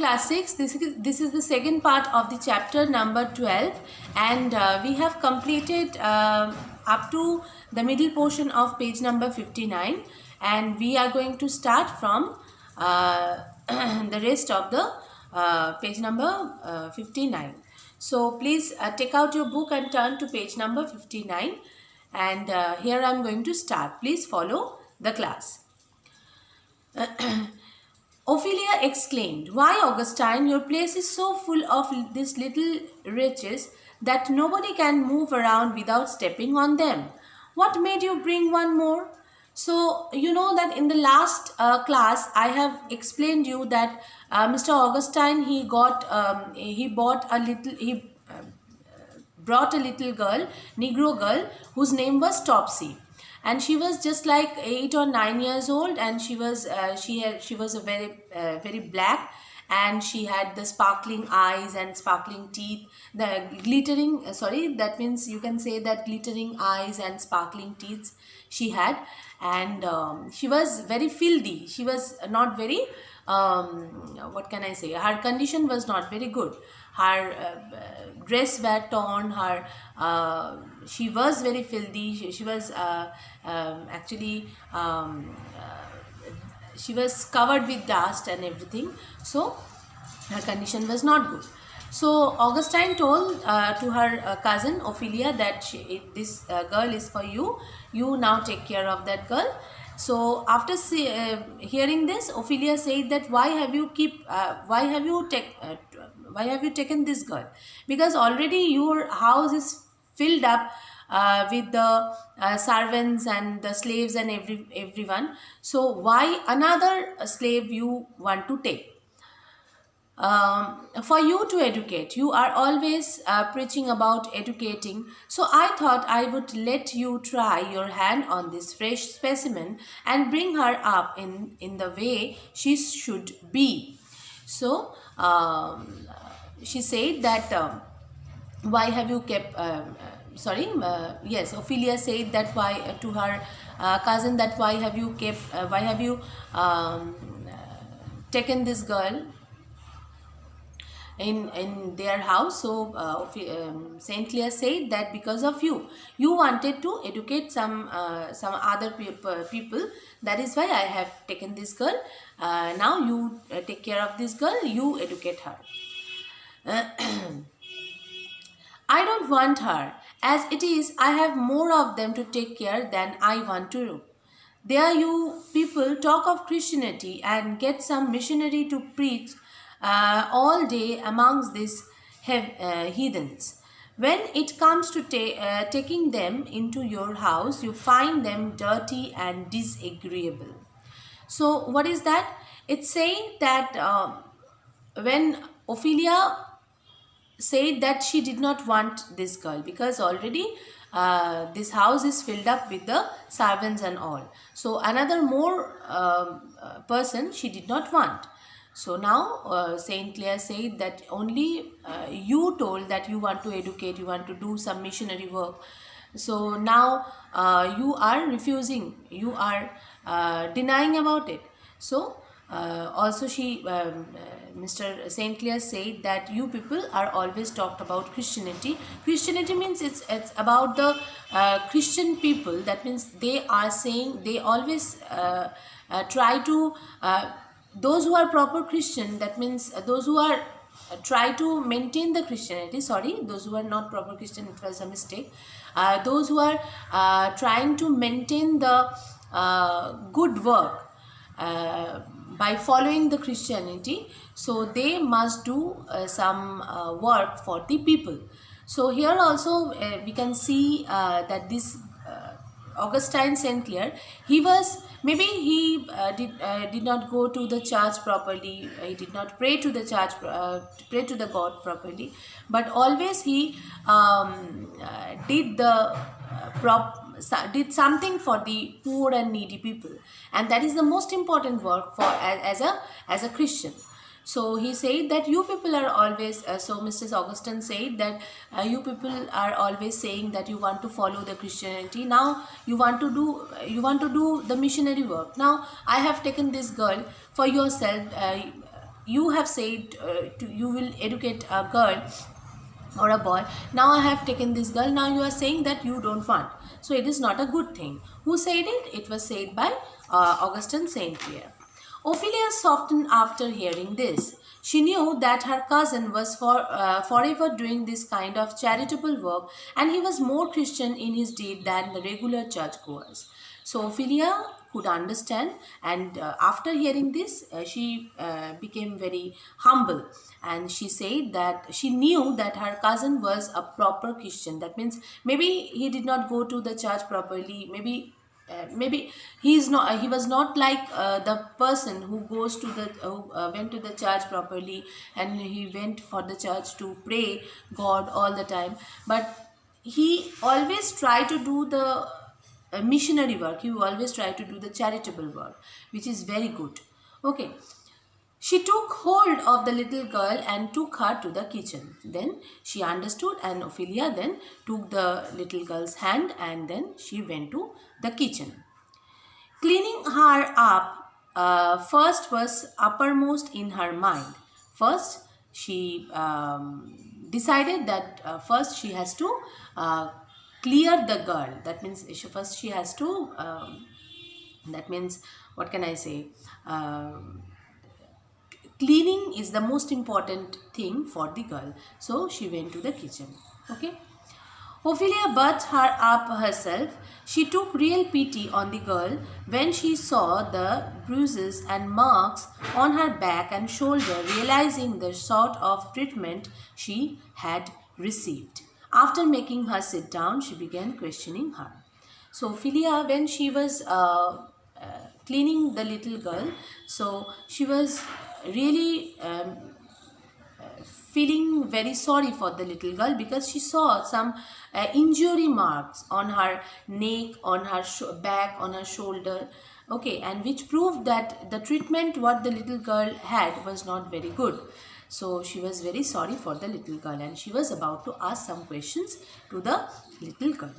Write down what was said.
class 6. This is the second part of the chapter number 12, and we have completed up to the middle portion of page number 59, and we are going to start from the rest of the page number 59. So please take out your book and turn to page number 59, and here I am going to start. Please follow the class. Ophelia exclaimed, "Why, Augustine, your place is so full of these little riches that nobody can move around without stepping on them. What made you bring one more?" So, you know that in the last class, I have explained you that Mr. Augustine, he brought a little girl, Negro girl, whose name was Topsy. And she was just like 8 or 9 years old, and she was a very black, and she had the sparkling eyes and sparkling teeth, the glittering that means you can say that glittering eyes and sparkling teeth she had, and she was very filthy. She was not very what can I say, her condition was not very good. Her dress were torn, she was very filthy. She was actually she was covered with dust and everything, so her condition was not good. So Augustine told to her cousin Ophelia that this girl is for you. You now take care of that girl. So after hearing this, Ophelia said that why have you taken this girl? Because already your house is filled up with the servants and the slaves and everyone. So why another slave you want to take? For you to educate. You are always preaching about educating. So I thought I would let you try your hand on this fresh specimen and bring her up in the way she should be. So she said that why have you kept yes, Ophelia said that why to her cousin that why have you taken this girl in their house. So Saint Clare said that because of you wanted to educate some other people, that is why I have taken this girl. Now you take care of this girl, you educate her. I don't want her. As it is, I have more of them to take care than I want to do. There you people talk of Christianity and get some missionary to preach all day amongst these heathens. When it comes to taking them into your house, you find them dirty and disagreeable. So what is that? It's saying that when Ophelia said that she did not want this girl because already this house is filled up with the servants and all. So another more person she did not want. So now Saint Clare said that only you told that you want to educate, you want to do some missionary work. So now you are refusing, you are denying about it. So also Mr. Saint Clare said that you people are always talked about Christianity. Christianity means it's about the Christian people. That means they are saying, they always try to those who are proper Christian, that means those who are try to maintain the Christianity, those who are not proper Christian, it was a mistake. Those who are trying to maintain the good work by following the Christianity, so they must do some work for the people. So here also we can see that this Augustine Saint Clare, he was, maybe he did not go to the church properly, he did not pray to the church, pray to the God properly, but always he did something for the poor and needy people, and that is the most important work for as a Christian. So he said that you people are always, so Mr. Augustine said that you people are always saying that you want to follow the Christianity. Now you want to do the missionary work. Now I have taken this girl for yourself. you have said you will educate a girl or a boy. Now I have taken this girl, now you are saying that you don't want. So it is not a good thing. Who said it? It was said by Augustine Saint Pierre. Ophelia softened after hearing this. She knew that her cousin was forever doing this kind of charitable work, and he was more Christian in his deed than the regular churchgoers. So Ophelia could understand, and after hearing this, she became very humble, and she said that she knew that her cousin was a proper Christian. That means maybe he did not go to the church properly, maybe he was not like the person who goes to the who went to the church properly, and he went for the church to pray God all the time, but he always tried to do the missionary work. He always tried to do the charitable work, which is very good. Okay, she took hold of the little girl and took her to the kitchen. Then she understood, and Ophelia then took the little girl's hand, and then she went to the kitchen. Cleaning her up first was uppermost in her mind. First, she decided that first she has to clear the girl. That means first she has to, that means, what can I say? Cleaning is the most important thing for the girl. So she went to the kitchen. Okay. Ophelia bathed her up herself. She took real pity on the girl when she saw the bruises and marks on her back and shoulder, realizing the sort of treatment she had received. After making her sit down, she began questioning her. So Ophelia, when she was cleaning the little girl, so she was really feeling very sorry for the little girl, because she saw some injury marks on her neck, on her back, on her shoulder, okay, and which proved that the treatment what the little girl had was not very good. So she was very sorry for the little girl, and she was about to ask some questions to the little girl.